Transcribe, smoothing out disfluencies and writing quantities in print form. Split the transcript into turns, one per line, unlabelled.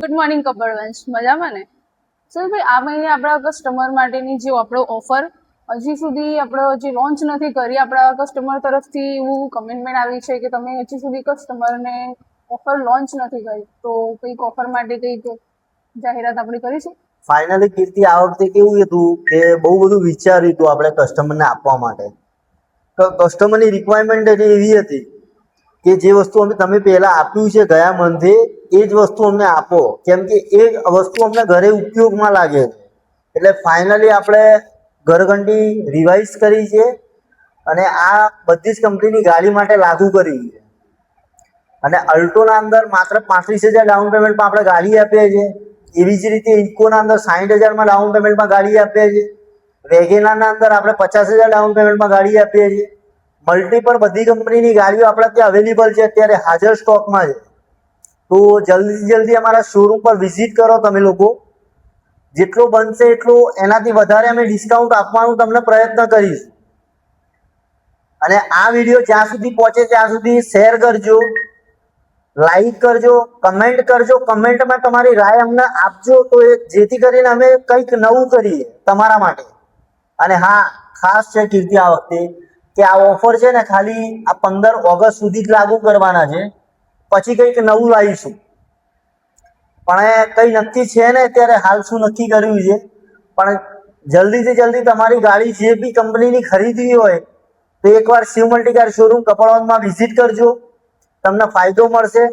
Good morning Kapadvanj, મજામાં ને? Sir ભાઈ, આ મહિને આપણા કસ્ટમર માટેની જે આપણો ઓફર હજી સુધી આપણે હજી લોન્ચ નથી કરી. આપણા કસ્ટમર તરફથી એવું કમેન્ટમેન્ટ આવી છે કે તમે હજી સુધી કસ્ટમરને ઓફર લોન્ચ નથી કરી, તો કંઈક ઓફર માટે કંઈક જાહેરાત આપણે કરીશું.
ફાઇનલી કીર્તિ, આ વખતે કેવું હતું કે બહુ બધું વિચાર્યું હતું આપણે કસ્ટમરને આપવા માટે. તો કસ્ટમરની રિક્વાયરમેન્ટ એવી હતી કે જે વસ્તુ તમે પહેલા આપ્યું છે ગયા મંથે એ જ વસ્તુ અમને આપો, કેમ કે એ વસ્તુ અમને ઘરે ઉપયોગમાં લાગે છે. એટલે ફાઇનલી આપણે ઘરઘંટી રિવાઇઝ કરી છે અને આ બધી જ કંપનીની ગાડી માટે લાગુ કરી છે. અને અલ્ટોના અંદર માત્ર 35,000 ડાઉન પેમેન્ટમાં આપણે ગાડી આપીએ છીએ. એવી જ રીતે ઇકોના અંદર 60,000માં ડાઉન પેમેન્ટમાં ગાડી આપીએ છીએ. વેગેનારના અંદર આપણે 50,000 ડાઉન પેમેન્ટમાં ગાડી આપીએ છીએ. મલ્ટીપલ બધી કંપનીની ગાડીઓ આપણા ત્યાં અવેલેબલ છે, અત્યારે હાજર સ્ટોકમાં છે. તો જલ્દી અમારા શોરૂમ પર વિઝિટ કરો તમે લોકો. જેટલો બનશે એટલો એનાથી વધારે અમે ડિસ્કાઉન્ટ આપવાનો તમને પ્રયત્ન કરીશું. અને આ વિડીયો જ્યાં સુધી પહોંચે ત્યાં સુધી શેર કરજો, લાઈક કરજો, કમેન્ટ કરજો. કમેન્ટમાં તમારી રાય અમને આપજો, તો જેથી કરીને અમે કંઈક નવું કરીએ તમારા માટે. અને હા, ખાસ છે કીર્તિ આ વખતે કે આ ઓફર છે ને ખાલી આ 15 ઓગસ્ટ સુધી જ લાગુ કરવાના છે. પછી કંઈક નવું લાવીશું, પણ કંઈ નક્કી છે ને અત્યારે હાલ શું નક્કી કર્યું છે. પણ જલ્દીથી જલ્દી તમારી ગાડી જે બી કંપનીની ખરીદવી હોય તો એકવાર શિવ મલ્ટીકાર શોરૂમ કપડવંજમાં વિઝિટ કરજો, તમને ફાયદો મળશે.